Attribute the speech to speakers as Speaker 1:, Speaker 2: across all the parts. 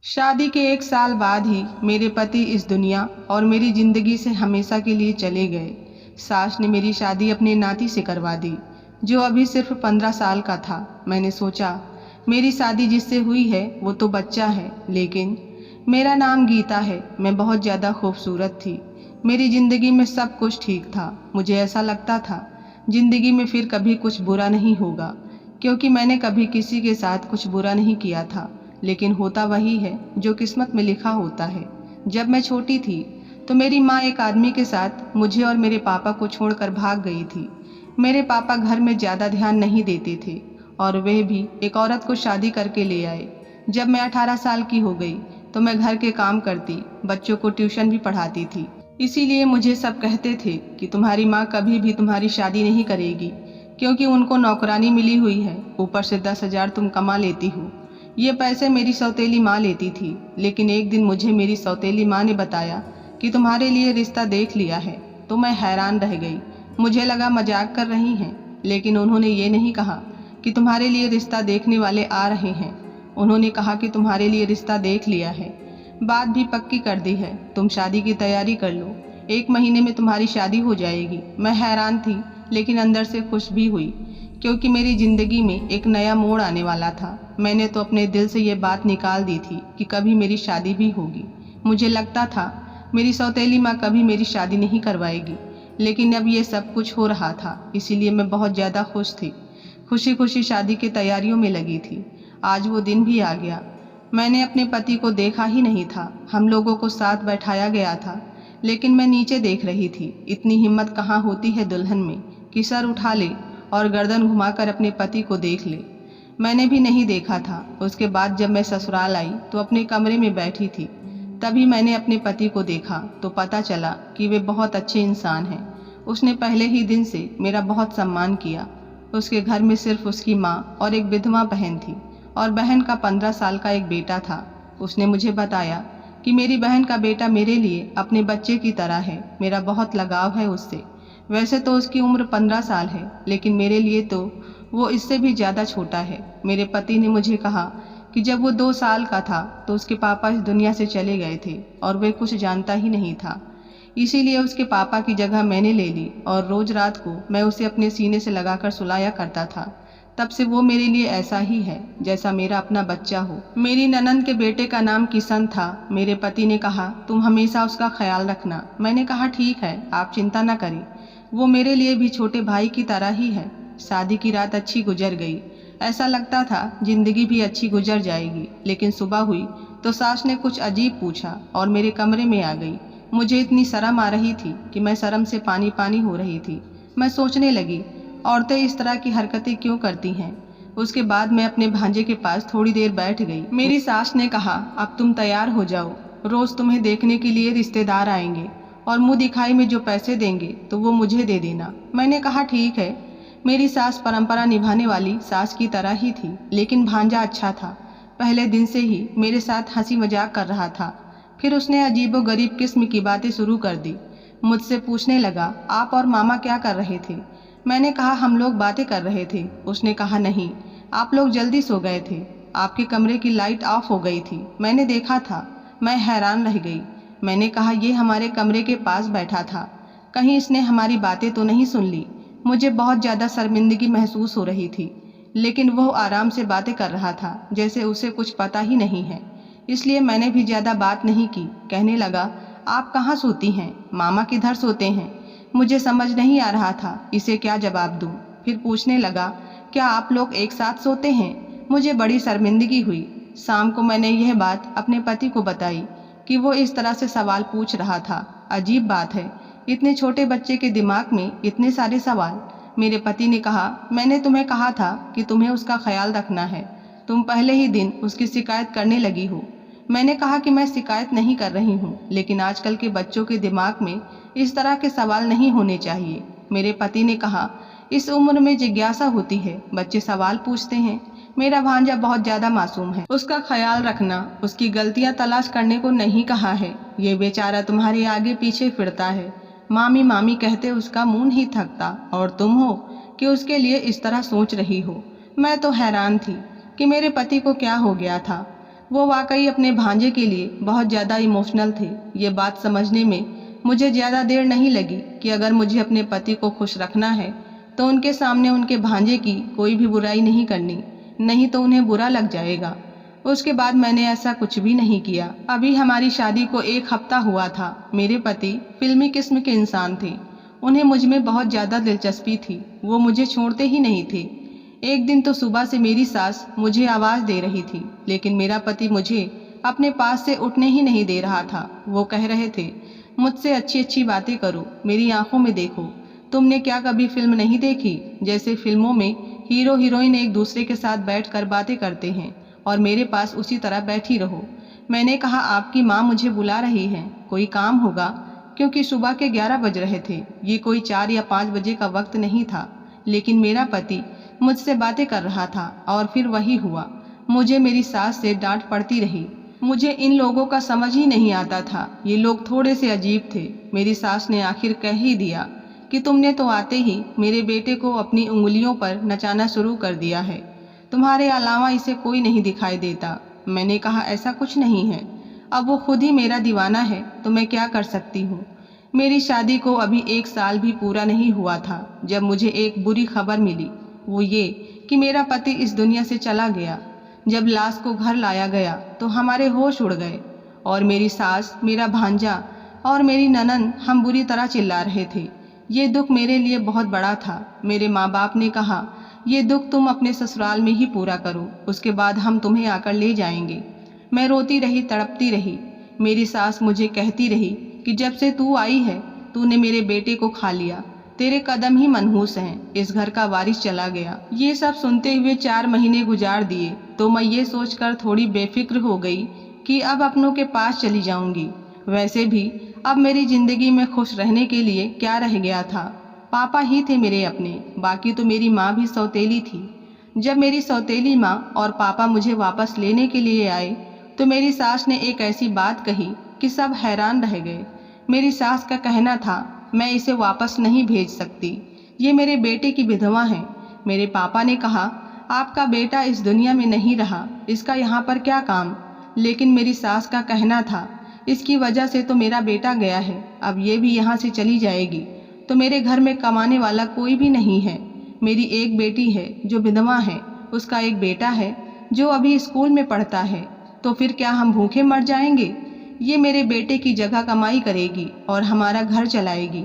Speaker 1: शादी के 1 साल बाद ही मेरे पति इस दुनिया और मेरी ज़िंदगी से हमेशा के लिए चले गए। सास ने मेरी शादी अपने नाती से करवा दी, जो अभी सिर्फ 15 साल का था। मैंने सोचा मेरी शादी जिससे हुई है वो तो बच्चा है, लेकिन मेरा नाम गीता है। मैं बहुत ज़्यादा खूबसूरत थी। मेरी ज़िंदगी में सब कुछ ठीक था। मुझे ऐसा लगता था ज़िंदगी में फिर कभी कुछ बुरा नहीं होगा, क्योंकि मैंने कभी किसी के साथ कुछ बुरा नहीं किया था। लेकिन होता वही है जो किस्मत में लिखा होता है। जब मैं छोटी थी तो मेरी माँ एक आदमी के साथ मुझे और मेरे पापा को छोड़कर भाग गई थी। मेरे पापा घर में ज़्यादा ध्यान नहीं देते थे और वे भी एक औरत को शादी करके ले आए। जब मैं 18 साल की हो गई तो मैं घर के काम करती, बच्चों को ट्यूशन भी पढ़ाती थी। इसीलिए मुझे सब कहते थे कि तुम्हारी माँ कभी भी तुम्हारी शादी नहीं करेगी, क्योंकि उनको नौकरानी मिली हुई है, ऊपर से 10,000 तुम कमा लेती हो। ये पैसे मेरी सौतेली माँ लेती थी। लेकिन एक दिन मुझे मेरी सौतेली माँ ने बताया कि तुम्हारे लिए रिश्ता देख लिया है, तो मैं हैरान रह गई। मुझे लगा मजाक कर रही हैं, लेकिन उन्होंने ये नहीं कहा कि तुम्हारे लिए रिश्ता देखने वाले आ रहे हैं। उन्होंने कहा कि तुम्हारे लिए रिश्ता देख लिया है, बात भी पक्की कर दी है, तुम शादी की तैयारी कर लो, 1 महीने में तुम्हारी शादी हो जाएगी। मैं हैरान थी, लेकिन अंदर से खुश भी हुई, क्योंकि मेरी ज़िंदगी में एक नया मोड़ आने वाला था। मैंने तो अपने दिल से ये बात निकाल दी थी कि कभी मेरी शादी भी होगी। मुझे लगता था मेरी सौतेली माँ कभी मेरी शादी नहीं करवाएगी, लेकिन अब ये सब कुछ हो रहा था, इसीलिए मैं बहुत ज़्यादा खुश थी। खुशी खुशी शादी की तैयारियों में लगी थी। आज वो दिन भी आ गया। मैंने अपने पति को देखा ही नहीं था। हम लोगों को साथ बैठाया गया था, लेकिन मैं नीचे देख रही थी। इतनी हिम्मत कहाँ होती है दुल्हन में कि सर उठा ले और गर्दन घुमाकर अपने पति को देख ले। मैंने भी नहीं देखा था। उसके बाद जब मैं ससुराल आई तो अपने कमरे में बैठी थी, तभी मैंने अपने पति को देखा तो पता चला कि वे बहुत अच्छे इंसान हैं। उसने पहले ही दिन से मेरा बहुत सम्मान किया। उसके घर में सिर्फ उसकी माँ और एक विधवा बहन थी, और बहन का 15 साल का एक बेटा था। उसने मुझे बताया कि मेरी बहन का बेटा मेरे लिए अपने बच्चे की तरह है। मेरा बहुत लगाव है उससे। वैसे तो उसकी उम्र 15 साल है, लेकिन मेरे लिए तो वो इससे भी ज़्यादा छोटा है। मेरे पति ने मुझे कहा कि जब वो 2 साल का था तो उसके पापा इस दुनिया से चले गए थे और वे कुछ जानता ही नहीं था। इसीलिए उसके पापा की जगह मैंने ले ली और रोज रात को मैं उसे अपने सीने से लगाकर सुलाया करता था। तब से वो मेरे लिए ऐसा ही है जैसा मेरा अपना बच्चा हो। मेरी ननंद के बेटे का नाम किशन था। मेरे पति ने कहा तुम हमेशा उसका ख्याल रखना। मैंने कहा ठीक है, आप चिंता न करें, वो मेरे लिए भी छोटे भाई की तरह ही है। शादी की रात अच्छी गुजर गई। ऐसा लगता था जिंदगी भी अच्छी गुजर जाएगी, लेकिन सुबह हुई तो सास ने कुछ अजीब पूछा और मेरे कमरे में आ गई। मुझे इतनी शर्म आ रही थी कि मैं शर्म से पानी पानी हो रही थी। मैं सोचने लगी, औरतें इस तरह की हरकतें क्यों करती हैं। उसके बाद मैं अपने भांजे के पास थोड़ी देर बैठ गई। मेरी सास ने कहा अब तुम तैयार हो जाओ, रोज तुम्हें देखने के लिए रिश्तेदार आएंगे और मुंह दिखाई में जो पैसे देंगे तो वो मुझे दे देना। मैंने कहा ठीक है। मेरी सास परंपरा निभाने वाली सास की तरह ही थी, लेकिन भांजा अच्छा था। पहले दिन से ही मेरे साथ हंसी मजाक कर रहा था। फिर उसने अजीबोगरीब किस्म की बातें शुरू कर दी। मुझसे पूछने लगा आप और मामा क्या कर रहे थे। मैंने कहा हम लोग बातें कर रहे थे। उसने कहा नहीं, आप लोग जल्दी सो गए थे, आपके कमरे की लाइट ऑफ हो गई थी, मैंने देखा था। मैं हैरान रह गई। मैंने कहा ये हमारे कमरे के पास बैठा था, कहीं इसने हमारी बातें तो नहीं सुन ली। मुझे बहुत ज़्यादा शर्मिंदगी महसूस हो रही थी, लेकिन वो आराम से बातें कर रहा था जैसे उसे कुछ पता ही नहीं है। इसलिए मैंने भी ज़्यादा बात नहीं की। कहने लगा आप कहाँ सोती हैं, मामा किधर सोते हैं। मुझे समझ नहीं आ रहा था इसे क्या जवाब दूँ। फिर पूछने लगा क्या आप लोग एक साथ सोते हैं। मुझे बड़ी शर्मिंदगी हुई। शाम को मैंने यह बात अपने पति को बताई कि वो इस तरह से सवाल पूछ रहा था। अजीब बात है, इतने छोटे बच्चे के दिमाग में इतने सारे सवाल। मेरे पति ने कहा मैंने तुम्हें कहा था कि तुम्हें उसका ख्याल रखना है, तुम पहले ही दिन उसकी शिकायत करने लगी हो। मैंने कहा कि मैं शिकायत नहीं कर रही हूँ, लेकिन आजकल के बच्चों के दिमाग में इस तरह के सवाल नहीं होने चाहिए। मेरे पति ने कहा इस उम्र में जिज्ञासा होती है, बच्चे सवाल पूछते हैं। मेरा भांजा बहुत ज़्यादा मासूम है, उसका ख्याल रखना, उसकी गलतियाँ तलाश करने को नहीं कहा है। ये बेचारा तुम्हारे आगे पीछे फिरता है, मामी मामी कहते उसका मुंह नहीं थकता, और तुम हो कि उसके लिए इस तरह सोच रही हो। मैं तो हैरान थी कि मेरे पति को क्या हो गया था। वो वाकई अपने भांजे के लिए बहुत ज़्यादा इमोशनल थे। ये बात समझने में मुझे ज़्यादा देर नहीं लगी कि अगर मुझे अपने पति को खुश रखना है तो उनके सामने उनके भांजे की कोई भी बुराई नहीं करनी, नहीं तो उन्हें बुरा लग जाएगा। उसके बाद मैंने ऐसा कुछ भी नहीं किया। अभी हमारी शादी को 1 हफ्ता हुआ था। मेरे पति फिल्मी किस्म के इंसान थे। उन्हें मुझ में बहुत ज़्यादा दिलचस्पी थी। वो मुझे छोड़ते ही नहीं थे। एक दिन तो सुबह से मेरी सास मुझे आवाज़ दे रही थी, लेकिन मेरा पति मुझे अपने पास से उठने ही नहीं दे रहा था। वो कह रहे थे, मुझसे अच्छी अच्छी बातें करो, मेरी आंखों में देखो। तुमने क्या कभी फिल्म नहीं देखी, जैसे फिल्मों में हीरो हीरोइन एक दूसरे के साथ बैठकर बातें करते हैं और मेरे पास उसी तरह बैठी रहो। मैंने कहा, आपकी माँ मुझे बुला रही है, कोई काम होगा, क्योंकि सुबह के 11 बज रहे थे। ये कोई 4 या 5 बजे का वक्त नहीं था। लेकिन मेरा पति मुझसे बातें कर रहा था और फिर वही हुआ। मुझे मेरी सास से डांट पड़ती रही। मुझे इन लोगों का समझ ही नहीं आता था। ये लोग थोड़े से अजीब थे। मेरी सास ने आखिर कह ही दिया कि तुमने तो आते ही मेरे बेटे को अपनी उंगलियों पर नचाना शुरू कर दिया है। तुम्हारे अलावा इसे कोई नहीं दिखाई देता। मैंने कहा, ऐसा कुछ नहीं है। अब वो खुद ही मेरा दीवाना है तो मैं क्या कर सकती हूँ। मेरी शादी को अभी 1 साल भी पूरा नहीं हुआ था जब मुझे एक बुरी खबर मिली। वो ये कि मेरा पति इस दुनिया से चला गया। जब लाश को घर लाया गया तो हमारे होश उड़ गए और मेरी सास, मेरा भांजा और मेरी ननंद हम बुरी तरह चिल्ला रहे थे। ये दुख मेरे लिए बहुत बड़ा था। मेरे माँ बाप ने कहा, ये दुख तुम अपने ससुराल में ही पूरा करो, उसके बाद हम तुम्हें आकर ले जाएंगे। मैं रोती रही, तड़पती रही। मेरी सास मुझे कहती रही कि जब से तू आई है तूने मेरे बेटे को खा लिया, तेरे कदम ही मनहूस हैं, इस घर का वारिस चला गया। ये सब सुनते हुए 4 महीने गुजार दिए तो मैं ये सोचकर थोड़ी बेफिक्र हो गई कि अब अपनों के पास चली जाऊंगी। वैसे भी अब मेरी जिंदगी में खुश रहने के लिए क्या रह गया था। पापा ही थे मेरे अपने, बाकी तो मेरी माँ भी सौतेली थी। जब मेरी सौतेली माँ और पापा मुझे वापस लेने के लिए आए तो मेरी सास ने एक ऐसी बात कही कि सब हैरान रह गए। मेरी सास का कहना था, मैं इसे वापस नहीं भेज सकती, ये मेरे बेटे की विधवा है। मेरे पापा ने कहा, आपका बेटा इस दुनिया में नहीं रहा, इसका यहाँ पर क्या काम। लेकिन मेरी सास का कहना था, इसकी वजह से तो मेरा बेटा गया है, अब ये भी यहाँ से चली जाएगी तो मेरे घर में कमाने वाला कोई भी नहीं है। मेरी एक बेटी है जो विधवा है, उसका एक बेटा है जो अभी स्कूल में पढ़ता है, तो फिर क्या हम भूखे मर जाएंगे। ये मेरे बेटे की जगह कमाई करेगी और हमारा घर चलाएगी।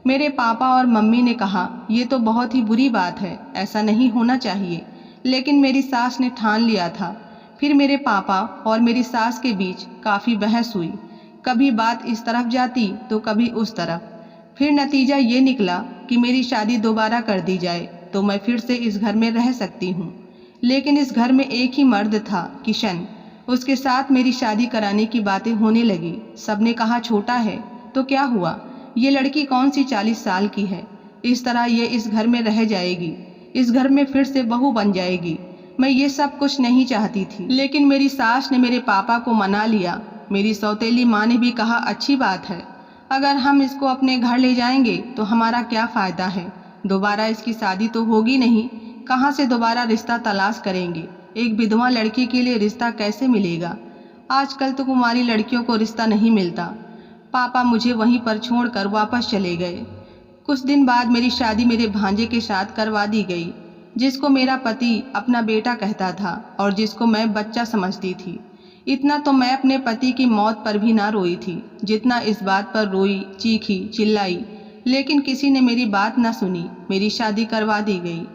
Speaker 1: मेरे पापा और मम्मी ने कहा, ये तो बहुत ही बुरी बात है, ऐसा नहीं होना चाहिए। लेकिन मेरी सास ने ठान लिया था। फिर मेरे पापा और मेरी सास के बीच काफ़ी बहस हुई। कभी बात इस तरफ जाती तो कभी उस तरफ। फिर नतीजा ये निकला कि मेरी शादी दोबारा कर दी जाए तो मैं फिर से इस घर में रह सकती हूँ। लेकिन इस घर में एक ही मर्द था, किशन। उसके साथ मेरी शादी कराने की बातें होने लगी। सबने कहा, छोटा है तो क्या हुआ, ये लड़की कौन सी 40 साल की है, इस तरह ये इस घर में रह जाएगी, इस घर में फिर से बहू बन जाएगी। मैं ये सब कुछ नहीं चाहती थी, लेकिन मेरी सास ने मेरे पापा को मना लिया। मेरी सौतेली माँ ने भी कहा, अच्छी बात है, अगर हम इसको अपने घर ले जाएंगे तो हमारा क्या फ़ायदा है, दोबारा इसकी शादी तो होगी नहीं, कहाँ से दोबारा रिश्ता तलाश करेंगे। एक विधवा लड़की के लिए रिश्ता कैसे मिलेगा, आजकल तो कुंवारी लड़कियों को रिश्ता नहीं मिलता। पापा मुझे वहीं पर छोड़कर वापस चले गए। कुछ दिन बाद मेरी शादी मेरे भांजे के साथ करवा दी गई, जिसको मेरा पति अपना बेटा कहता था और जिसको मैं बच्चा समझती थी। इतना तो मैं अपने पति की मौत पर भी ना रोई थी जितना इस बात पर रोई, चीखी, चिल्लाई, लेकिन किसी ने मेरी बात ना सुनी। मेरी शादी करवा दी गई।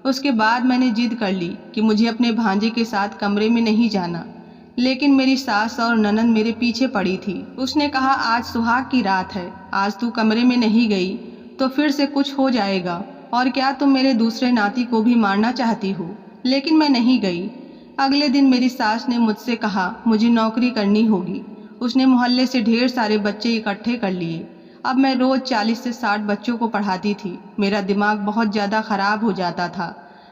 Speaker 1: उसके बाद मैंने जिद कर ली कि मुझे अपने भांजे के साथ कमरे में नहीं जाना, लेकिन मेरी सास और ननंद मेरे पीछे पड़ी थी। उसने कहा, आज सुहाग की रात है, आज तू कमरे में नहीं गई तो फिर से कुछ हो जाएगा, और क्या तुम मेरे दूसरे नाती को भी मारना चाहती हो। लेकिन मैं नहीं गई। अगले दिन मेरी सास ने मुझसे कहा, मुझे नौकरी करनी होगी। उसने मोहल्ले से ढेर सारे बच्चे इकट्ठे कर लिए। अब मैं रोज़ 40 से 60 बच्चों को पढ़ाती थी। मेरा दिमाग बहुत ज़्यादा ख़राब हो जाता था।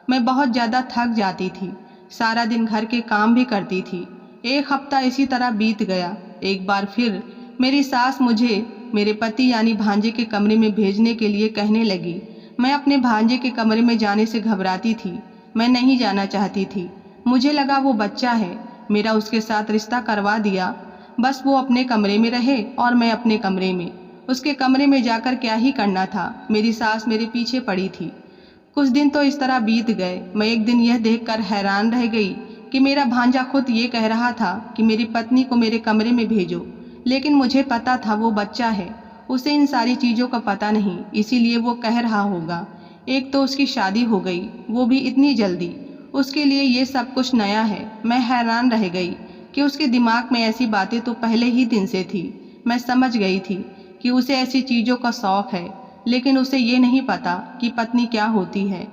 Speaker 1: मैं बहुत ज़्यादा थक जाती थी। सारा दिन घर के काम भी करती थी। 1 हफ्ता इसी तरह बीत गया। एक बार फिर मेरी सास मुझे मेरे पति यानी भांजे के कमरे में भेजने के लिए कहने लगी। मैं अपने भांजे के कमरे में जाने से घबराती थी। मैं नहीं जाना चाहती थी। मुझे लगा वो बच्चा है, मेरा उसके साथ रिश्ता करवा दिया। बस वो अपने कमरे में रहे और मैं अपने कमरे में। उसके कमरे में जाकर क्या ही करना था, मेरी सास मेरे पीछे पड़ी थी। कुछ दिन तो इस तरह बीत गए। मैं एक दिन यह देखकर हैरान रह गई कि मेरा भांजा खुद ये कह रहा था कि मेरी पत्नी को मेरे कमरे में भेजो, लेकिन मुझे पता था वो बच्चा है, उसे इन सारी चीज़ों का पता नहीं, इसीलिए वो कह रहा होगा। एक तो उसकी शादी हो गई, वो भी इतनी जल्दी, उसके लिए ये सब कुछ नया है। मैं हैरान रह गई कि उसके दिमाग में ऐसी बातें तो पहले ही दिन से थी। मैं समझ गई थी कि उसे ऐसी चीज़ों का शौक़ है, लेकिन उसे ये नहीं पता कि पत्नी क्या होती है।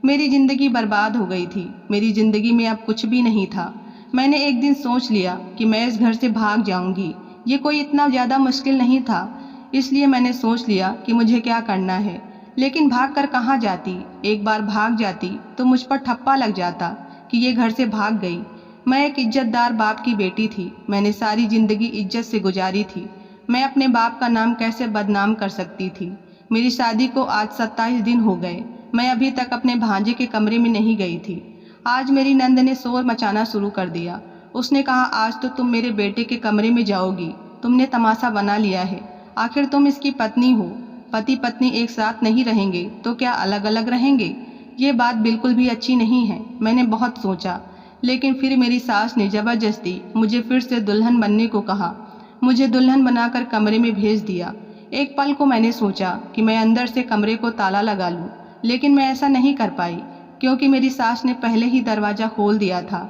Speaker 1: मेरी ज़िंदगी बर्बाद हो गई थी। मेरी ज़िंदगी में अब कुछ भी नहीं था। मैंने एक दिन सोच लिया कि मैं इस घर से भाग जाऊंगी। ये कोई इतना ज़्यादा मुश्किल नहीं था, इसलिए मैंने सोच लिया कि मुझे क्या करना है। लेकिन भाग कर कहाँ जाती? एक बार भाग जाती तो मुझ पर ठप्पा लग जाता कि ये घर से भाग गई। मैं एक इज्जतदार बाप की बेटी थी। मैंने सारी ज़िंदगी इज्जत से गुजारी थी। मैं अपने बाप का नाम कैसे बदनाम कर सकती थी? मेरी शादी को आज 27 दिन हो गए। मैं अभी तक अपने भांजे के कमरे में नहीं गई थी। आज मेरी नंद ने शोर मचाना शुरू कर दिया। उसने कहा, आज तो तुम मेरे बेटे के कमरे में जाओगी। तुमने तमाशा बना लिया है। आखिर तुम इसकी पत्नी हो। पति पत्नी एक साथ नहीं रहेंगे तो क्या अलग अलग रहेंगे? ये बात बिल्कुल भी अच्छी नहीं है। मैंने बहुत सोचा, लेकिन फिर मेरी सास ने ज़बरदस्ती मुझे फिर से दुल्हन बनने को कहा। मुझे दुल्हन बनाकर कमरे में भेज दिया। एक पल को मैंने सोचा कि मैं अंदर से कमरे को ताला लगा लूं, लेकिन मैं ऐसा नहीं कर पाई क्योंकि मेरी सास ने पहले ही दरवाज़ा खोल दिया था।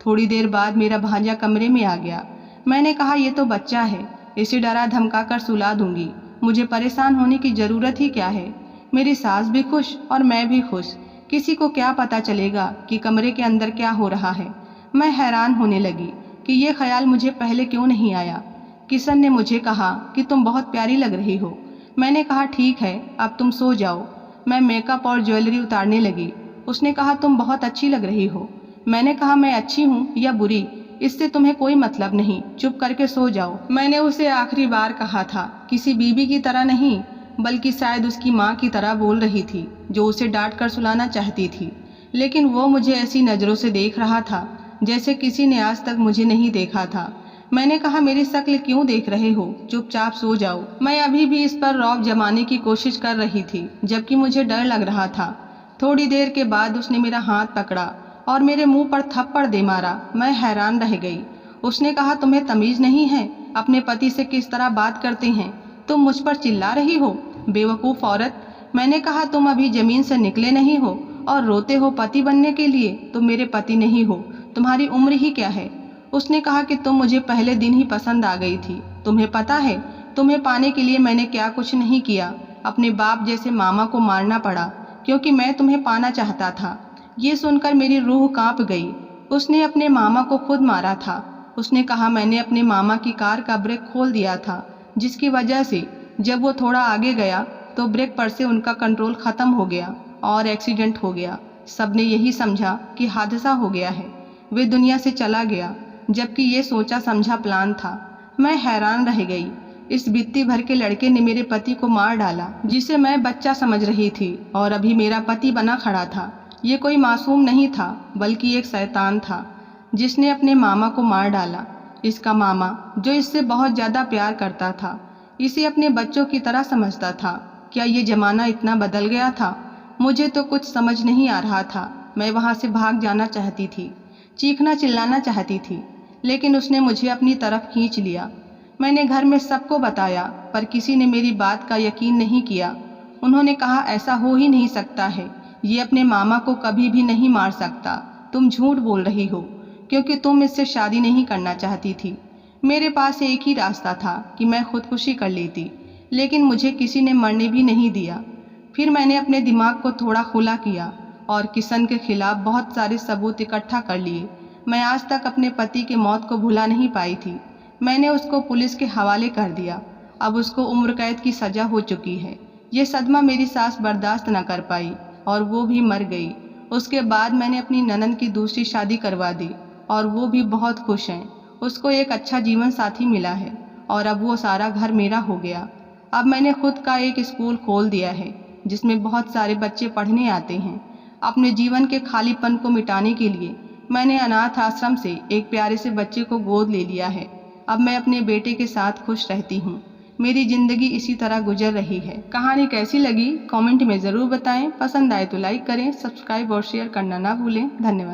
Speaker 1: थोड़ी देर बाद मेरा भांजा कमरे में आ गया। मैंने कहा, ये तो बच्चा है, इसे डरा धमका कर सुला दूंगी। मुझे परेशान होने की ज़रूरत ही क्या है? मेरी सास भी खुश और मैं भी खुश। किसी को क्या पता चलेगा कि कमरे के अंदर क्या हो रहा है? मैं हैरान होने लगी कि ये ख्याल मुझे पहले क्यों नहीं आया। किशन ने मुझे कहा कि तुम बहुत प्यारी लग रही हो। मैंने कहा, ठीक है, अब तुम सो जाओ। मैं मेकअप और ज्वेलरी उतारने लगी। उसने कहा, तुम बहुत अच्छी लग रही हो। मैंने कहा, मैं अच्छी हूँ या बुरी, इससे तुम्हें कोई मतलब नहीं, चुप करके सो जाओ। मैंने उसे आखिरी बार कहा था, किसी बीबी की तरह नहीं, बल्कि शायद उसकी माँ की तरह बोल रही थी, जो उसे डांट कर सुलाना चाहती थी। लेकिन वो मुझे ऐसी नज़रों से देख रहा था जैसे किसी ने आज तक मुझे नहीं देखा था। मैंने कहा, मेरी शक्ल क्यों देख रहे हो? चुपचाप सो जाओ। मैं अभी भी इस पर रौब जमाने की कोशिश कर रही थी, जबकि मुझे डर लग रहा था। थोड़ी देर के बाद उसने मेरा हाथ पकड़ा और मेरे मुंह पर थप्पड़ दे मारा। मैं हैरान रह गई। उसने कहा, तुम्हें तमीज़ नहीं है? अपने पति से किस तरह बात करते हैं? तुम मुझ पर चिल्ला रही हो, बेवकूफ़ औरत। मैंने कहा, तुम अभी ज़मीन से निकले नहीं हो और रोते हो पति बनने के लिए। तुम मेरे पति नहीं हो, तुम्हारी उम्र ही क्या है? उसने कहा कि तुम मुझे पहले दिन ही पसंद आ गई थी। तुम्हें पता है, तुम्हें पाने के लिए मैंने क्या कुछ नहीं किया। अपने बाप जैसे मामा को मारना पड़ा क्योंकि मैं तुम्हें पाना चाहता था। ये सुनकर मेरी रूह कांप गई। उसने अपने मामा को खुद मारा था। उसने कहा, मैंने अपने मामा की कार का ब्रेक खोल दिया था, जिसकी वजह से जब वो थोड़ा आगे गया तो ब्रेक पर से उनका कंट्रोल ख़त्म हो गया और एक्सीडेंट हो गया। सबने यही समझा कि हादसा हो गया है, वे दुनिया से चला गया, जबकि ये सोचा समझा प्लान था। मैं हैरान रह गई। इस बित्ती भर के लड़के ने मेरे पति को मार डाला, जिसे मैं बच्चा समझ रही थी और अभी मेरा पति बना खड़ा था। ये कोई मासूम नहीं था, बल्कि एक शैतान था जिसने अपने मामा को मार डाला। इसका मामा, जो इससे बहुत ज़्यादा प्यार करता था, इसे अपने बच्चों की तरह समझता था। क्या ये ज़माना इतना बदल गया था? मुझे तो कुछ समझ नहीं आ रहा था। मैं वहाँ से भाग जाना चाहती थी, चीखना चिल्लाना चाहती थी, लेकिन उसने मुझे अपनी तरफ खींच लिया। मैंने घर में सबको बताया, पर किसी ने मेरी बात का यकीन नहीं किया। उन्होंने कहा, ऐसा हो ही नहीं सकता है, ये अपने मामा को कभी भी नहीं मार सकता। तुम झूठ बोल रही हो, क्योंकि तुम इससे शादी नहीं करना चाहती थी। मेरे पास एक ही रास्ता था कि मैं खुदकुशी कर लेती, लेकिन मुझे किसी ने मरने भी नहीं दिया। फिर मैंने अपने दिमाग को थोड़ा खुला किया और किशन के खिलाफ बहुत सारे सबूत इकट्ठा कर लिए। मैं आज तक अपने पति की मौत को भुला नहीं पाई थी। मैंने उसको पुलिस के हवाले कर दिया। अब उसको उम्र कैद की सज़ा हो चुकी है। ये सदमा मेरी सास बर्दाश्त न कर पाई और वो भी मर गई। उसके बाद मैंने अपनी ननद की दूसरी शादी करवा दी और वो भी बहुत खुश हैं। उसको एक अच्छा जीवन साथी मिला है और अब वो सारा घर मेरा हो गया। अब मैंने खुद का एक स्कूल खोल दिया है जिसमें बहुत सारे बच्चे पढ़ने आते हैं। अपने जीवन के खालीपन को मिटाने के लिए मैंने अनाथ आश्रम से एक प्यारे से बच्चे को गोद ले लिया है। अब मैं अपने बेटे के साथ खुश रहती हूँ। मेरी ज़िंदगी इसी तरह गुजर रही है। कहानी कैसी लगी कमेंट में ज़रूर बताएं। पसंद आए तो लाइक करें, सब्सक्राइब और शेयर करना ना भूलें। धन्यवाद।